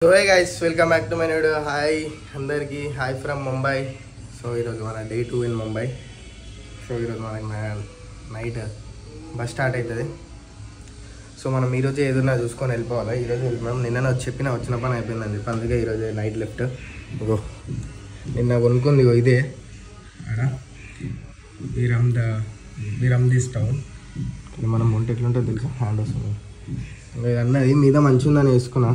So hey guys, welcome back to my video. Hi andarki, hi from Mumbai. So iroju mana day 2 in Mumbai. So iroju mana night bus start aitadi. So మనం ఈ రోజు ఏదైనా చూసుకొని వెళ్ళిపోవాలి. ఈ రోజు మనం నిన్న వచ్చిన పని అయిపోయిందండి. అందుకే ఈ రోజు నైట్ లెఫ్ట్. ఇగో నిన్న కొనుక్కుంది ఇగో ఇదే. వీరమ్ దిస్ టౌన్. మనం ఉంటే ఎట్లుంటుందో తెలుసా, హ్యాండ్ వస్తుంది. ఇంకా అన్నది మీద మంచిగా ఉందని వేసుకున్నా.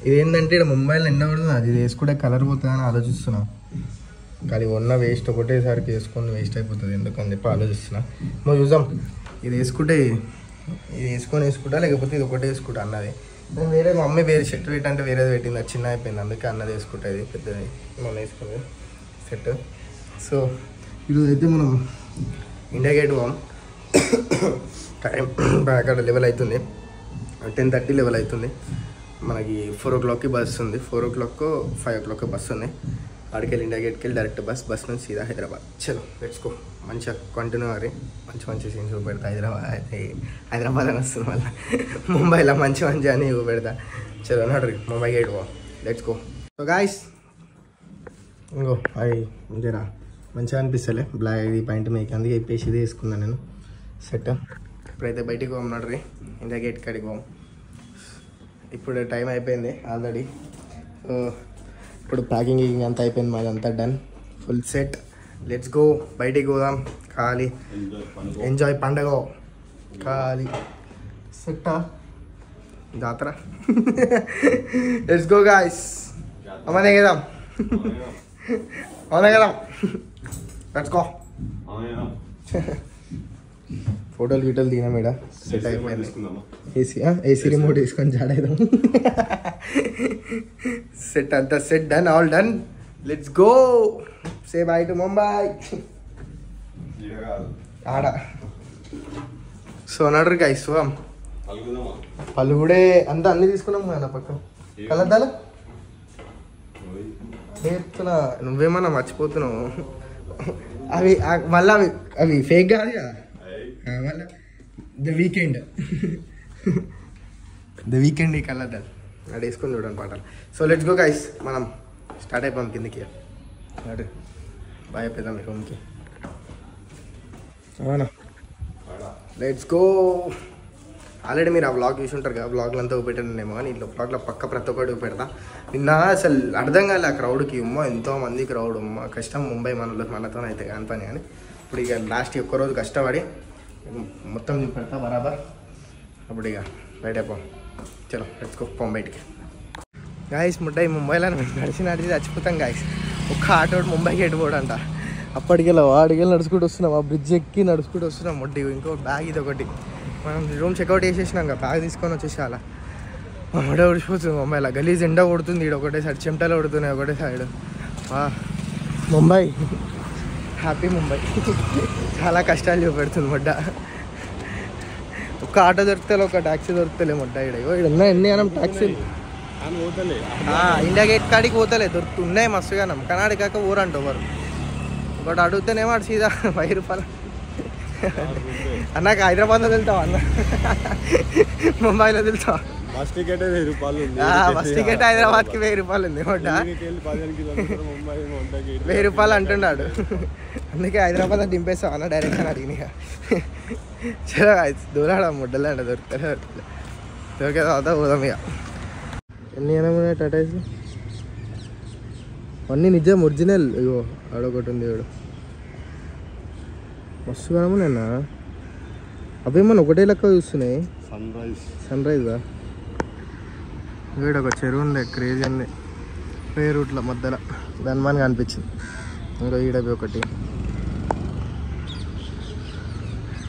ఇదేంటంటే ఇక్కడ ముంబైలో ఎండ పడుతుంది, అది వేసుకుంటే కలర్ పోతుందని ఆలోచిస్తున్నా. కానీ ఉన్న వేస్ట్ ఒకటేసారికి వేసుకొని వేస్ట్ అయిపోతుంది ఎందుకని చెప్పి ఆలోచిస్తున్నా. నువ్వు చూసాం ఇది వేసుకుంటా లేకపోతే ఇది ఒకటే వేసుకుంటా అన్నది. నేను వేరే మా మమ్మీ వేరే షర్ట్ పెట్టంటే వేరేది పెట్టింది, అది చిన్న అయిపోయింది. అందుకే అన్నది వేసుకుంటా, ఇది పెద్దది మొన్న వేసుకునేది సెట్. సో ఈరోజు అయితే మనం ఇండియా గేట్ పోం. టైం అక్కడ లెవెల్ అవుతుంది, 10:30 లెవెల్ అవుతుంది. మనకి 4 o'clockకి బస్ ఉంది, 4 o'clock 5 o'clock బస్ ఉంది. అక్కడికి ఇండియా గేట్కి వెళ్ళి డైరెక్ట్ బస్ నుంచి సీదా హైదరాబాద్. చలో లెట్స్ గో. మంచిగా కంటిన్యూ అయ్యి మంచి సీన్స్ చూపెడతా. హైదరాబాద్ అని వస్తుంది మళ్ళీ, ముంబైలో మంచి అని చూపెడతా. చలో నడు ముంబై గేట్ పో, లెట్స్ గో. సో గాయస్ ఇంకో అది ఇంతేరా మంచిగా అనిపిస్తలే బ్లాక్ ఇది పాయింట్ మీకు, అందుకే ఇప్పేసి ఇది వేసుకున్నాను నేను సెట్. ఇప్పుడైతే బయటికి పోం నడ్రి, ఇండియా గేట్ కాడికి పోం. ఇప్పుడు టైం అయిపోయింది ఆల్రెడీ. సో ఇప్పుడు ప్యాకింగ్ అంతా అయిపోయింది, మాది అంతా done, full set. Let's go, బయటికి పోదాం. ఖాళీ ఎంజాయ్ పండగ ఖాళీ సెట్టా జాతర. లెట్స్ గో గాయ్స్, అమ్మనే కదా లెట్స్ గో. ఫోటోలు గీటోలు దిగినాం ఇక్కడ, సెట్ అయిపోయింది. ఏసీ రిమోట్ తీసుకొని జాడైదాం. సెట్ అంతా set, done, all done. Let's go, say bye to Mumbai. ఆడ సో నడు గైస్, పళ్ళు కూడా అంతా అన్ని తీసుకున్నాం కదా పక్క కలద్దాల. నేర్చుకున్నా, నువ్వేమన్నా మర్చిపోతున్నావు. అవి మళ్ళీ అవి ఫేక్ కాదు కదా. మళ్ళీ ద వీకెండ్ ఈ కలర్ అది వేసుకొని చూడండి పాటలు. సో లెట్స్ గో గైస్, మనం స్టార్ట్ అయిపోయాం కిందకి. అటు బాయ్ అయిపోదాం మీ రూమ్కి. అవునా, లెట్స్ గో. ఆల్రెడీ మీరు ఆ వ్లాగ్ చూసి ఉంటారు కదా, వ్లాగ్లు అంతా పెట్టానేమో, కానీ ఇట్లా వ్లాగ్లో పక్క ప్రతి ఒక్కటి పెడతా. నిన్న అసలు అర్థం కాలే ఆ క్రౌడ్కి, ఎంతో మంది క్రౌడ్, కష్టం ముంబై మనతో అయితే కాని పని. కానీ ఇప్పుడు ఇక లాస్ట్ ఒక్కరోజు కష్టపడి మొత్తం చూపెడతా బరాబర్. అప్పుడు ఇక బయట అయిపోం. చలో లెట్స్ గో, పోం బయటికి. గాయస్ ముడ్డాయి ముంబైలో నడిచి చచ్చిపోతాం గాయస్. ఒక్క ఆటోడు ముంబైకి ఎట్టుకోడంట. అప్పటికెళ్ళి వాడికెళ్ళి నడుచుకుంటూ వస్తున్నాం, ఆ బ్రిడ్జ్ ఎక్కి నడుచుకుంటూ వస్తున్నాం. మొడ్డి ఇంకో బ్యాగ్, ఇది ఒకటి మనం రూమ్ చెక్అవుట్ చేసేసినాం కదా, బ్యాగ్ తీసుకొని వచ్చేసి అలా మొడ ఉడిచిపోతుంది ముంబైలో. గలీజ్ ఎండ కొడుతుంది, ఇక్కడ ఒకటే సైడ్ చెమటలు కొడుతున్నాయి ఒకటే సైడ్. ముంబై హ్యాపీ ముంబై. చాలా కష్టాలు చూపెడుతుంది మొడ్డ. ఒక్క ఆటో దొరుకుతలే, ఒక ట్యాక్సీ దొరుకుతలే మొడ్డ. ఇక్కడ ఎన్ని అనం ట్యాక్సీలు ఇండియా గేట్ కాడికి పోతలే, దొరుకుతున్నాయి మస్తుగానం. కనాడి కాక ఊరంట ఎవరు ఒకటి అడుగుతానేమో అటు సీదా 1000 రూపాయలు. అన్నాక హైదరాబాద్లో వెళ్తావా అన్న, ముంబైలో వెళ్తావా? బస్ టికెట్ 1000 రూపాయలు ఉంది. బస్ టికెట్ హైదరాబాద్కి 1000 రూపాయలు ఉంది మొడ్డ. 1000 రూపాయలు అంటున్నాడు. అందుకే హైదరాబాద్ దింపేస్తావు అన్న డైరెక్షన్ అడిగిన. చలో దూరాడ ముడ్డలే అంట, దొరికే తర్వాత పోదాం ఇక. ఎన్ని ఏమైనా టాటాస్లు అన్నీ నిజం ఒరిజినల్. ఇగో ఆడొకటి ఉంది, ఇవాడు మస్తు కనము. నిన్న అవేమన్నా ఒకటే లెక్క చూస్తున్నాయి. సన్ రైజా? వీడు ఒక చెరువు ఉంది, క్రేజీ ఉంది, వే రూట్లో మధ్యలో ధన్మాన్గా అనిపించింది. ఇంకా ఈడవి ఒకటి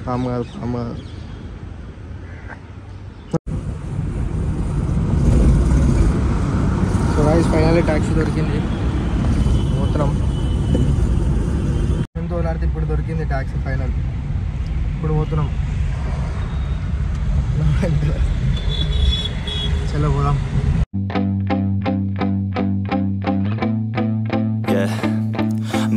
పాము కాదు. సో గాయ్స్ ఫైనల్లీ ట్యాక్సీ దొరికింది, పోతున్నాం. ఎంతో లాడితే ఇప్పుడు దొరికింది ట్యాక్సీ ఫైనల్. ఇప్పుడు పోతున్నాం. చలో పోదాం.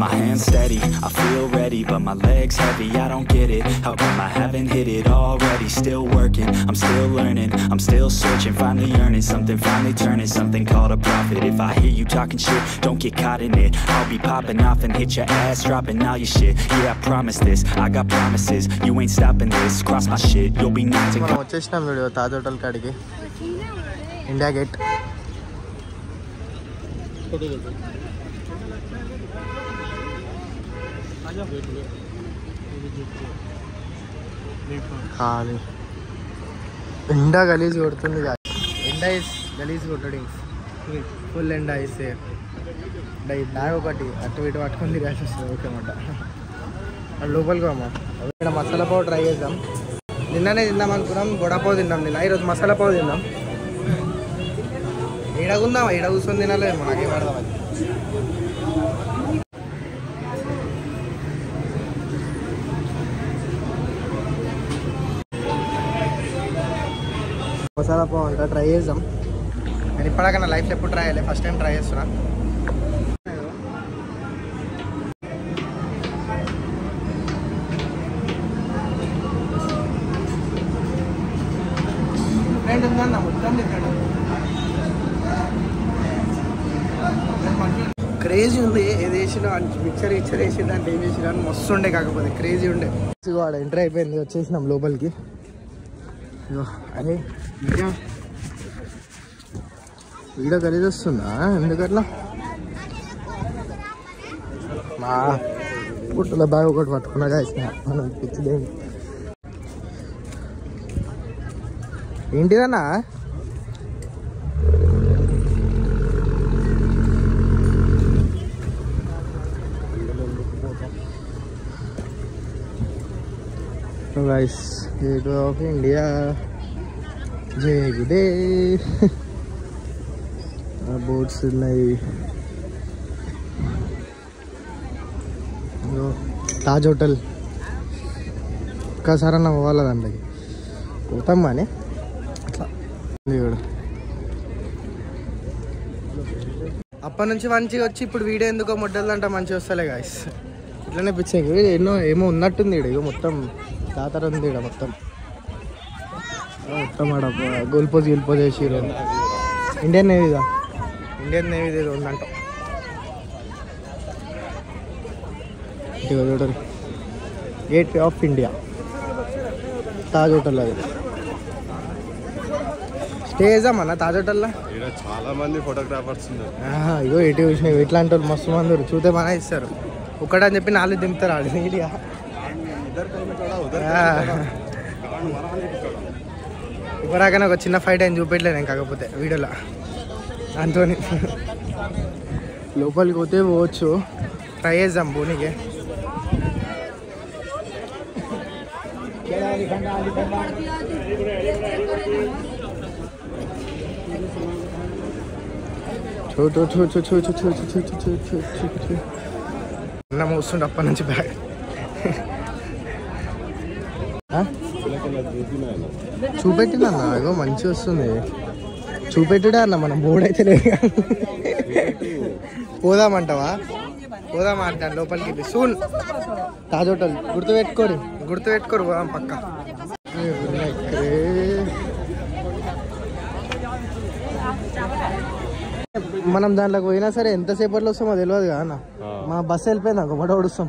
My hands steady, I feel ready, but my legs heavy, I don't get it. How come I haven't hit it already? Still working, I'm still learning, I'm still searching, finally earning something, finally turning something called a profit. If I hear you talking shit, don't get caught in it. I'll be popping off and hit your ass, dropping all your shit. Yeah, I promise this, I got promises, you ain't stopping this. Cross my shit, you'll be knocked and మనం వచ్చేసినాం video Taj hotel కాడికి, India gate. ఖాళీ ఎండ గలీజ్ కొడుతుంది. ఎండ is గలీజ్ కొట్టడి, full ఎండ ఇస్తే బ్యాగ్ ఒకటి అటు ఇటు పట్టుకొని తిరిగాల్సి వస్తుంది. ఓకే అన్నమాట. అది లోపలికి అమ్మా. ఇక్కడ మసాలా పావు ట్రై చేద్దాం. నిన్ననే తిందాం అనుకున్నాం, వడపావు తిన్నాం నిన్న. ఈరోజు మసాలా పావు తిందాం. ఈడగుందాం, ఈడ కూర్చొని తినాలేమో, నాకేం పడదాం. అది మసాలా పావు అంతా ట్రై చేద్దాం. నేను ఇప్పటిదాకా నా లైఫ్లో ఎప్పుడు ట్రై చేయలేదు, ఫస్ట్ టైం ట్రై చేస్తున్నా. డిఫరెంట్ ఉందన్న, మొత్తం డిఫరెంట్. క్రేజీ ఉంది. ఏది వేసినా మిక్చర్ వేసి దాంట్లో ఏం వేసినా మస్తు ఉండే, కాకపోతే క్రేజీ ఉండే. వాడ ఎంటర్ అయిపోయింది, వచ్చేసినాం లోపలికి. అరే వీడియో కలిసి వస్తుందా ఎందుకట్లా? మా పుట్టుల బ్యాగ్ ఒకటి పట్టుకున్నా కాసిన మనం పిచ్చిదేంటి. ఏంటిదన్నా? గైస్, గేట్ ఆఫ్ ఇండియా జేగుడే. బోట్స్ ఉన్నాయి. తాజ్ హోటల్ ఒక్కసారి అన్న పోవాలి దాంట్లోకి. పోతాం కానీ అట్లా అప్పటి నుంచి మంచిగా వచ్చి ఇప్పుడు వీడియో ఎందుకో మొట్టదంట మంచిగా వస్తలే గాయస్. ఇట్లనే పిచ్చాయి. ఏమో ఉన్నట్టుంది ఈడ. ఇక మొత్తం తాతర ఉంది ఈడ మొత్తం. మొత్తం ఆడ గోల్పోజ్ వేసి ఇండియన్ నేవీదా, ఇండియన్ నేవీది ఏదో ఉందంట. చూడండి, gate way of India Taj hotel. అది స్టే చేద్దామన్నా తాజ్ హోటల్లో. చాలా మంది ఫోటోగ్రాఫర్స్ ఉన్నారు. ఇగో ఎటు చూసినాయి ఇట్లాంటి వాళ్ళు మస్తు మంది చూస్తే మన ఇస్తారు. ఒక్కడని చెప్పి 4 దింపుతారు ఆడు నీట్గా. ఇప్పటిదాకా ఒక చిన్న ఫైట్ అయిన చూపెట్టలేదు నేను, కాకపోతే వీడియోలో అంతోని. లోపలికి పోతే పోవచ్చు, ట్రై చేద్దాం పోనీకి. అన్న మోస్తుండే అప్పటి నుంచి బ్యాగ్. చూపెట్టినా ఇగో మంచిగా వస్తుంది. చూపెట్టుడే అన్న, మనం బోర్డు అయితే లేదు. పోదామంటావా? పోదామా అంటాను లోపలికి. సూన్ తాజ్ హోటల్ గుర్తుపెట్టుకోరు పోదాం పక్క. మనం దాంట్లోకి పోయినా సరే ఎంతసేపట్లో వస్తామో తెలియదు కదా అన్న. మా బస్సు వెళ్ళిపోయింది, ఒక మడ ఓడుస్తాం.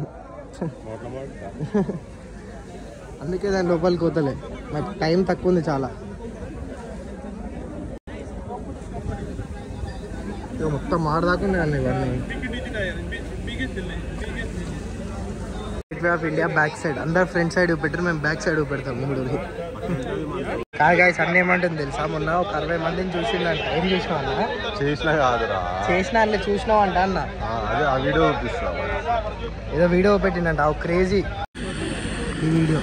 అందుకే దాని లోపలికి పోతలే, నాకు టైం తక్కువ ఉంది చాలా. మొత్తం మాడదాకుండా అన్నీ ఇవన్నీ. Gate way of India back side. అందరు ఫ్రంట్ సైడ్ పెట్టారు, మేము బ్యాక్ సైడ్ పెడతాం. 3 కాయగాయస్ అన్నీ ఏమంటుంది తెలుసా? మొన్న ఒక 60 మందిని చూసిందంట. ఏం చూసినావు అన్న? చేసినా అన్నీ చూసినావు అంట అన్న. ఏదో వీడియో పెట్టిందంట, క్రేజీ ఈ వీడియో.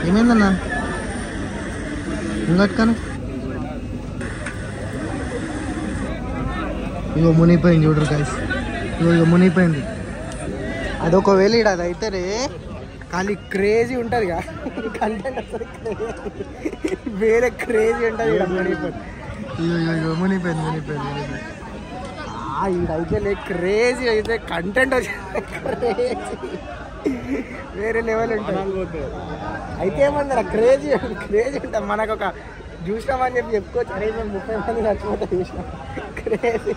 ఏమైందన్నా ఇంకట్కాను? ఇగో మునిగిపోయింది చూడరు గాయస్. ఇగో మునిగిపోయింది. అదొకవేళ ఇక్కడ అది అయితే రే కానీ క్రేజీ ఉంటుంది కదా కంటెంట్, అసలు వేరే క్రేజీ ఉంటుంది. ఇక్కడ మునిగిపోయింది. ఇగో మునిగిపోయింది. ఇదైతే క్రేజీ అయితే కంటెంట్ వచ్చింది క్రేజీ వేరే లెవెల్ ఉంటుంది అయితే ఏమన్నా క్రేజీ ఉంటుంది మనకు ఒక చూసినామని చెప్పి చెప్పుకోవచ్చు అరే మేము 30 మంది చచ్చిపోతే చూసినాం క్రేజీ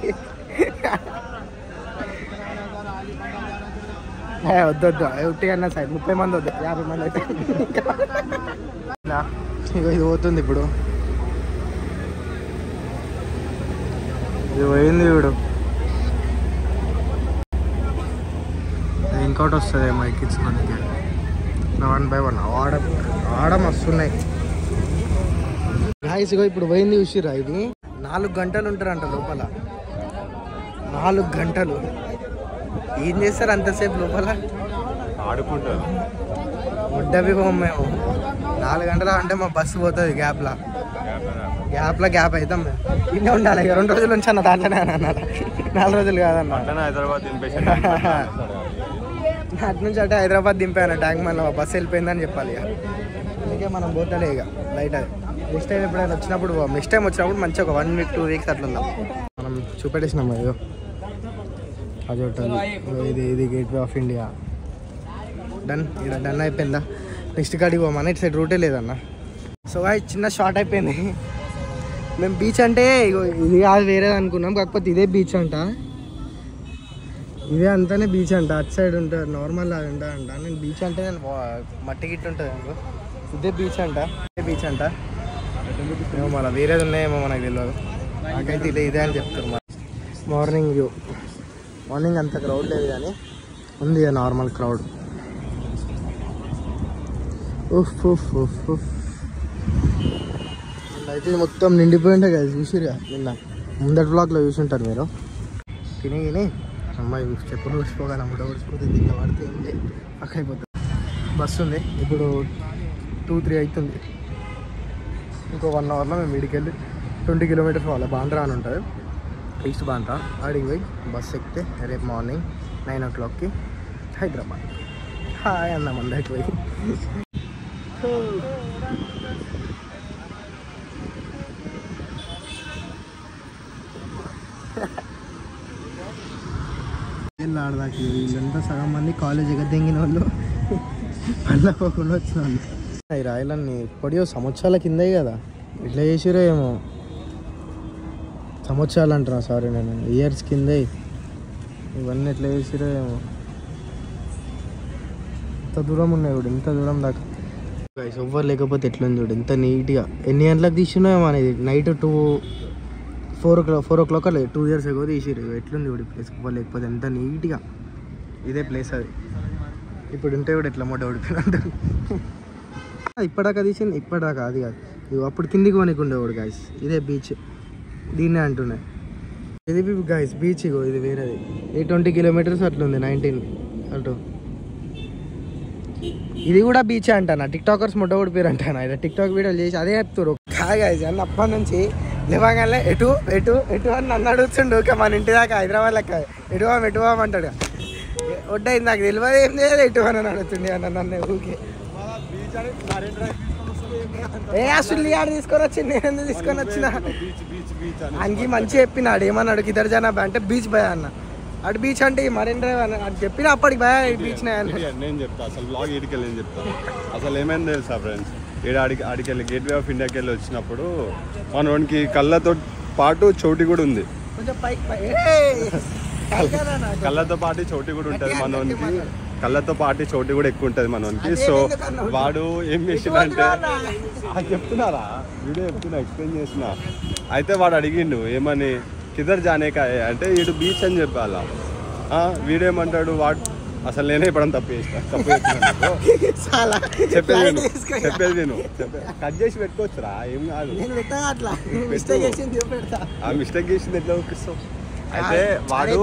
వద్దు ఉట్టిగా అన్న సైడ్ 30 మంది వద్దు 50 మంది అయితే ఇది పోతుంది ఇప్పుడు ఇది పోయింది ఇప్పుడు ఇంకోటి వస్తుంది ఏమో ఎక్కించుకోనికి 1 by 1 ఆడ మస్తున్నాయి గాయస్గా ఇప్పుడు పోయింది చూసిరా ఇది 4 గంటలు ఉంటారంట లోపల 4 గంటలు ఏం చేస్తారు అంతసేపు లోపల ఆడుకుంటారు ముడ్డవి పోము మేము 4 గంటలు అంటే మా బస్సు పోతుంది గ్యాప్ అవుతాం మేము ఇన్నే ఉండాలి 2 రోజుల నుంచి అన్న దాంట్లోనే అన్నారు 4 రోజులు కాదన్న హైదరాబాద్ అటు నుంచి అంటే హైదరాబాద్ దింపాను ట్యాంక్ మళ్ళీ బస్సు వెళ్ళిపోయిందని చెప్పాలి ఇక అందుకే మనం పోతలే ఇక లైట్ అది నెక్స్ట్ టైం ఎప్పుడైనా వచ్చినప్పుడు నెక్స్ట్ టైం వచ్చినప్పుడు మంచిగా ఒక 1 week 2 weeks అట్లా ఉందాం మనం చూపెట్టేసినాం అయ్యో అది హోటల్ ఇది గేట్వే ఆఫ్ ఇండియా డన్ ఇక్కడ డన్ అయిపోయిందా నెక్స్ట్ కాడికి పోమన్నా ఇటు సైడ్ రూటే లేదన్న సో చిన్న షార్ట్ అయిపోయింది మేము బీచ్ అంటే ఇది కాదు వేరేది అనుకున్నాం కాకపోతే ఇదే బీచ్ అంట ఇదే అంతానే బీచ్ అంట అటు సైడ్ ఉంటుంది నార్మల్ అది ఉంటుంది అంట నేను బీచ్ అంటే నేను మట్టి గిట్టు ఉంటుంది అనుకో ఇదే బీచ్ అంట ఏమో మళ్ళీ వేరేది ఉన్నాయేమో మనకు తెలియదు నాకైతే ఇదే అని చెప్తారు మార్నింగ్ వ్యూ మార్నింగ్ అంత క్రౌడ్ లేదు కానీ ఉంది నార్మల్ క్రౌడ్ అయితే మొత్తం నిండిపోయి ఉంటాయి కదా చూసిరుగా నిన్న ముందటి బ్లాక్లో చూసుంటారు మీరు తిని అమ్మాయి చెప్పులు ఊసిపోగానే అమ్ముడ ఊసిపోతే దీంట్లో పడితే ఏంటి పక్క అయిపోతుంది బస్సు ఉంది ఇప్పుడు 2-3 అవుతుంది ఇంకో 1 hourలో మేము ఇడికి వెళ్ళి 20 kilometers పోవాలి బాంద్రా అని ఉంటుంది ఈస్ట్ బాంద్రా ఆడికి పోయి బస్సు ఎక్కితే రేపు మార్నింగ్ 9 o'clockకి హైదరాబాద్ హాయ్ అన్నాం అందరికి పోయి ఆడదాకి వీళ్ళంతా సగం మంది కాలేజ్ ఎగదెంగిన వాళ్ళు పళ్ళకోకుండా వచ్చిన వాళ్ళు ఈ రాయలన్నీ ఇప్పటియో సంవత్సరాల కిందే కదా ఇట్లా చేసిరో ఏమో సంవత్సరాలు అంటున్నా సారీ నేను ఇయర్స్ కిందే ఇవన్నీ ఎట్లా చేసిరో ఏమో ఇంత దూరం ఉన్నాయి చూడు ఇంత దూరం దాకా ఎవ్వరు లేకపోతే ఎట్లుంది చూడు ఎంత నీట్గా ఎన్ని గంటలకు తీసినామో అనేది నైట్ 4 o'clock అలా 2 years ago తీసిరు ఎట్లుంది ఇప్పుడు ప్లేస్ ఎవ్వరు లేకపోతే ఎంత నీట్గా ఇదే ప్లేస్ అది ఇప్పుడు ఉంటే కూడా ఎట్లా మొట్ట ఓడిపోయినంటారు ఇప్పటిదాకా తీసింది ఇప్పటిదాకా అది కాదు ఇవి అప్పుడు కిందికి కొనికుండేవాడు గాయస్ ఇదే బీచ్ దీన్నే అంటున్నాయి ఇది గాయస్ బీచ్ ఇగో ఇది వేరేది 20 kilometers అట్లుంది 19 అటు ఇది కూడా బీచ్ అంటానా టిక్టాకర్స్ మొట్ట ఓడిపోయారు అంటానా ఇలా టిక్టాక్ వీడియోలు చేసి అదే చెప్తారు గాయస్ అన్న అప్పటి నుంచి లేవగానే ఎటు అని నన్ను అడుగుతుండు ఓకే మన ఇంటి దాకా హైదరాబాద్ లెక్క ఎటు పోమంటాడు వడ్డైంది నాకు తెలియదు ఏం చేయలేదు ఎటు అని అడుగుతుండే అన్న నన్ను ఊకే అసలు ఆడ తీసుకొని వచ్చి నేను ఎందుకు తీసుకొని వచ్చిన అంగి మంచి చెప్పినాడు ఏమన్నాడు ఇద్దరు జనా అంటే బీచ్ భయ అన్న అటు బీచ్ అంటే మరీన్ డ్రైవ్ అని అది చెప్పిన అప్పటికి భయ బీచ్ నేను చెప్తా అసలు బ్లాగ్ ఈడికెళ్ళి నేను చెప్తా అసలు ఏమైంది తెలుసా ఫ్రెండ్స్ ఆడికెళ్ళి గేట్వే ఆఫ్ ఇండియాకి వెళ్ళి వచ్చినప్పుడు మనకి కళ్ళతో పాటు చోటి కూడా ఉంది కళ్ళతో పాటు చోటి కూడా ఉంటుంది మనోనికి కళ్ళతో పాటు చోటి కూడా ఎక్కువ ఉంటుంది మనోనికి సో వాడు ఏం చేసిందంటే చెప్తున్నారా వీడియో చెప్తున్నా ఎక్స్ప్లెయిన్ చేసిన అయితే వాడు అడిగిండు ఏమని కిదర్ జానేకాయ అంటే వీడు బీచ్ అని చెప్పాలా వీడేమంటాడు వాడు అసలు నేనే ఇప్పుడు తప్పు చెప్పేది నేను కట్ చేసి పెట్టుకోవచ్చురా ఏం కాదు ఆ మిస్టేక్ చేసింది ఎట్లా చూపిస్తావు అయితే వాడు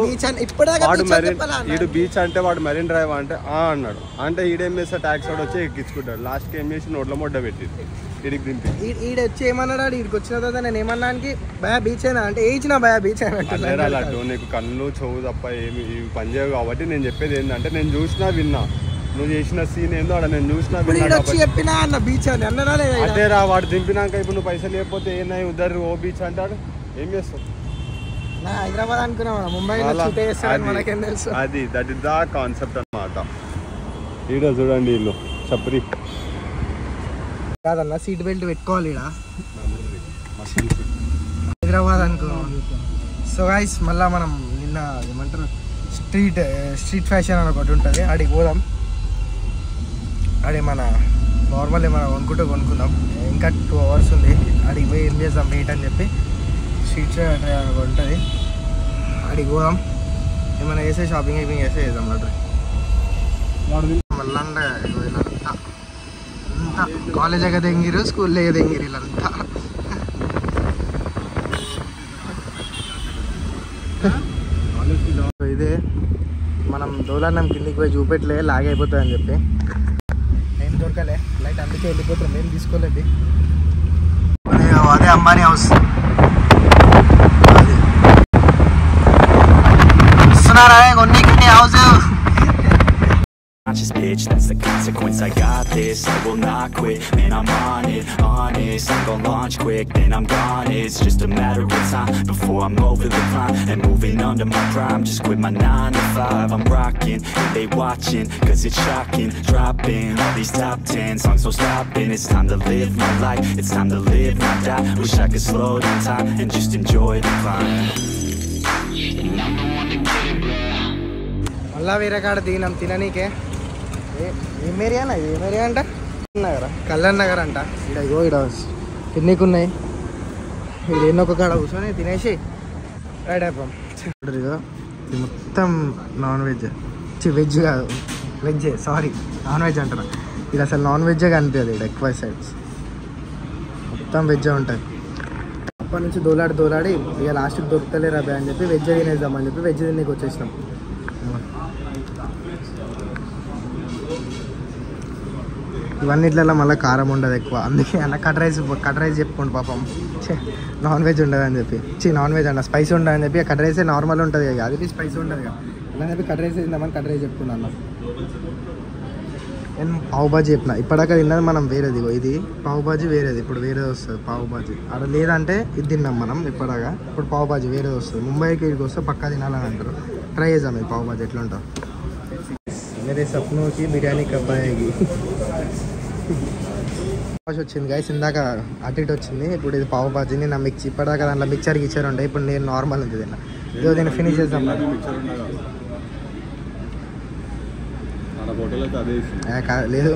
వీడు బీచ్ అంటే వాడు మెరీన్ డ్రైవ్ అంటే అన్నాడు అంటే ఈడేం చేస్తా ట్యాక్స్ వాడు వచ్చి ఎక్కించుకుంటాడు లాస్ట్కి ఏం చేసి నోట్ల మొడ్డ పెట్టింది ఈడికి దింపి ఈడ వచ్చి ఏమన్నాడు ఈడికి వచ్చిన తర్వాత నేను ఏమన్నానికి భయ బీచ్ అయినా అంటే ఏచిన భయ బీచ్ అయినా అడ్డు నీకు కన్ను చెవు తప్ప ఏమి పని చేయవు కాబట్టి నేను చెప్పేది ఏంటంటే నేను చూసినా విన్నా నువ్వు చేసిన సీన్ ఏందో అక్కడ నేను చూసినా చెప్పినా అన్న బీచ్ అని అన్నారా అదేరా వాడు దింపినాక ఇప్పుడు నువ్వు పైసలు లేకపోతే ఏందా ఉద్దరు ఓ బీచ్ అంటాడు ఏం చేస్తావు హైదరాబాద్ అనుకున్నాం, ముంబై మనకేం తెలుసు. అది దట్ ఇస్ ద కాన్సెప్ట్ అన్నమాట. ఈడ చూడండి ఇల్లు చప్రి కాదన్న, సీట్ బెల్ట్ పెట్టుకోవాలి ఈడ. హైదరాబాద్ అనుకున్నాం. సో గైస్ మళ్ళీ మనం నిన్న ఏమంటారు స్ట్రీట్ ఫ్యాషన్ అని ఒకటి ఉంటుంది, అడిగి పోదాం. అడే మన నార్మల్ ఏమైనా కొనుక్కుందాం. ఇంకా 2 hours ఉంది, అడిగి పోయి ఏం చేద్దాం వెయిట్ అని చెప్పి. స్ట్రీట్ ఉంటుంది, అడిగి పోదాం. ఏమైనా చేసే షాపింగ్ చేసే చేద్దాం. మళ్ళీ వీళ్ళంతా కాలేజ్ ఎగ తెంగిరు, స్కూల్లో ఎగ తెంగిరు వీళ్ళంతా. ఇదే మనం దోలాన్నం కిందికి పోయి చూపెట్టలే, లాగ్ అయిపోతుంది అని చెప్పి ఏం దొరకలే లైట్, అందుకే వెళ్ళిపోతాం. ఏం తీసుకోలేదు. అదే అంబానీ హౌస్. వస్తున్నారా కొన్ని house. Conscious bitch, that's the consequence. I got this, I will not quit. Man, I'm on it, honest. I'm gon' launch quick, then I'm gone. It's just a matter of time before I'm over the climb and moving under my prime. Just quit my 9 to 5. I'm rocking, and they watching, cause it's shocking. Dropping all these top 10 songs, so stopping. It's time to live my life, it's time to live, not die. Wish I could slow down time and just enjoy the climb. మళ్ళా వేరే కాడ దిగినాం తిననీకే. ఏం area ఇది? ఏం area అంట? కళ్యాణ్ నగర్ అంట. ఇక్కడ ఇగో ఇక్కడ తిన్నీకు ఉన్నాయి. ఇది ఎన్నొక కాడ కూర్చొని తినేసి రైడ్ అయిపోయాం. ఇగో ఇది మొత్తం నాన్ వెజ్, వెజ్ కాదు వెజ్జే, సారీ నాన్ వెజ్ అంటారా. ఇది అసలు నాన్ వెజ్జే కనిపించదు ఇక్కడ. ఎక్కువ సైడ్స్ మొత్తం వెజ్జే ఉంటుంది. అప్పటి నుంచి దోలాడి ఇక లాస్ట్కి దొరుకుతలేరు అబ్బాయి అని చెప్పి వెజ్ తినేద్దామని చెప్పి వెజ్ తినేకి వచ్చేసినాం. ఇవన్నిట్లలో మళ్ళీ కారం ఉండదు ఎక్కువ, అందుకే అన్న కట్ రైస్ చెప్పుకోండి పాపం. నాన్ వెజ్ ఉండదు అని చెప్పి, నాన్ వెజ్ అన్న స్పైసీ ఉండదు అని చెప్పి. కట్ రైసే నార్మల్ ఉంటుంది కదా, అది స్పైసీ ఉండదు కదా అలా చెప్పి కట్ రైస్ తిందామని కట్ రైస్ చెప్పుకున్నాను. నేను పావు బాజీ చెప్పిన. ఇప్పటిదాకా తిన్నది మనం వేరేది, ఇది పావు బాజీ వేరేది, ఇప్పుడు వేరేది వస్తుంది పావు బాజీ. అక్కడ లేదంటే ఇది తిన్నాం మనం ఇప్పటిదాకా, ఇప్పుడు పావు బాజీ వేరేది వస్తుంది. ముంబైకి ఇక్కడికి వస్తే పక్కా తినాలని అంటారు. ట్రై చేద్దాం ఈ పావు బాజీ ఎట్లా ఉంటాం. मेरे सपनों की बिरयानी कब आएगी. వచ్చింది గైస్, ఇందాక అటు ఇటు వచ్చింది. ఇప్పుడు ఇది పావు బాజీని నా మిక్స్. ఇప్పటిదాకా దాంట్లో మిక్చర్ ఉండే, ఇప్పుడు నేను నార్మల్ ఉంది తిన్నా. ఇదో దీన్ని ఫినిష్ చేద్దాం. లేదు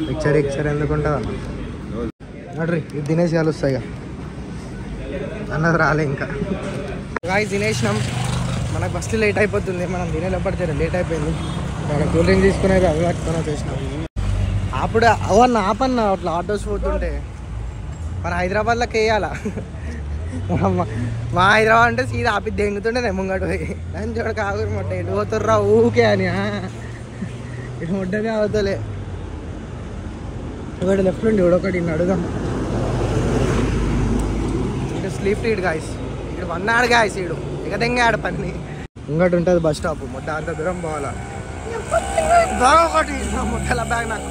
మిక్చర్ ఎందుకు ఉంటుంది అడ్రీ. ఇది తినేసి కలుస్తాయి ఇక అన్నది రాలే ఇంకా. గాయస్ తినేసినాం. మనకు ఫస్ట్ లేట్ అయిపోతుంది, మనం తినేటప్పటికే లేట్ అయిపోయింది. మన కూల్ డ్రింక్ తీసుకునే అవి పట్టుకొని వచ్చేసినాం. అప్పుడు అవన్న ఆపన్న అట్లా ఆటోస్ పోతుంటే మన హైదరాబాద్లోకి వేయాలా. మా హైదరాబాద్ అంటే సీదా ఆపి దెంగుతుండే ముంగట పోయి అని చూడ కాగురు మొట్ట ఎటు పోతుర్రా ఊకే అని. ఇటు ముడ్డనే అవుతలే. ఇక్కడ లెఫ్ట్ నుండి ఒకటి అడుగుదాం. ఇటు స్లీప్ టీడ్ గాయస్, ఇక్కడ వన్నాడు గాయస్, ఇడు ఇక దెంగాడు పని. ముంగట ఉంటుంది బస్ స్టాప్, మొట్ట అంత దూరం పోవాలా. బ్యాగ్ ఒకటి ముట్టల బ్యాగ్, నాకు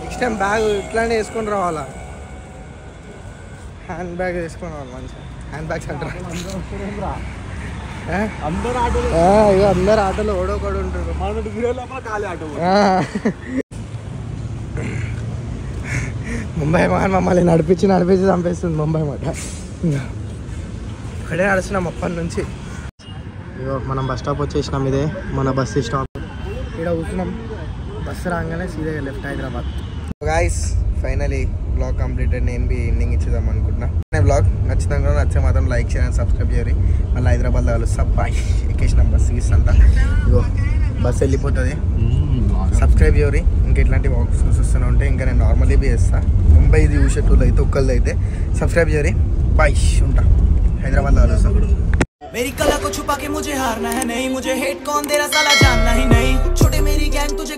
నెక్స్ట్ టైం బ్యాగ్ ఇట్లానే వేసుకొని రావాలా. హ్యాండ్ బ్యాగ్ వేసుకొని రావాలి మంచిగా. హ్యాండ్ బ్యాగ్స్ అంటారా ఇక అందరు ఆటోలో ఓడోకడు ఉంటారు. ముంబై మాట మమ్మల్ని నడిపించి చంపేస్తుంది ముంబై మాట. ఇక్కడే నడుస్తున్నాం అప్పటి నుంచి. ఇగో మనం బస్ స్టాప్ వచ్చేసినాం. ఇదే మన బస్సు స్టాప్. ఇక్కడ కూర్చున్నాం. బస్సు రాగానే సీదా left Hyderabad. Guys finally blog completed. నేను బి ఎండింగ్ ఇచ్చేద్దాం అనుకుంటున్నా. బ్లాగ్ నచ్చితే నచ్చే మాత్రం లైక్ చేయండి, సబ్స్క్రైబ్ చేయాలి. మళ్ళీ హైదరాబాద్లో కలుస్తా. బాయ్. ఎక్కేసినాం బస్సు గీస్తంతా. ఇగో బస్సు వెళ్ళిపోతుంది. సబ్స్క్రైబ్ చేయరి. ఇంకా ఇట్లాంటి వాక్స్ చూస్తూనే ఉంటే ఇంకా నేను నార్మల్లీ బి చేస్తా. ముంబై ఇది చూసేటోళ్ళు అయితే ఒక్కళ్ళు అయితే సబ్స్క్రైబ్ చేయరి. బాయ్. ఉంటా. हैदराबाद वालों से मेरी कला को छुपा के मुझे हारना है नहीं, मुझे हेट कौन दे रहा साला जानना ही नहीं। छोटे मेरी गैंग तुझे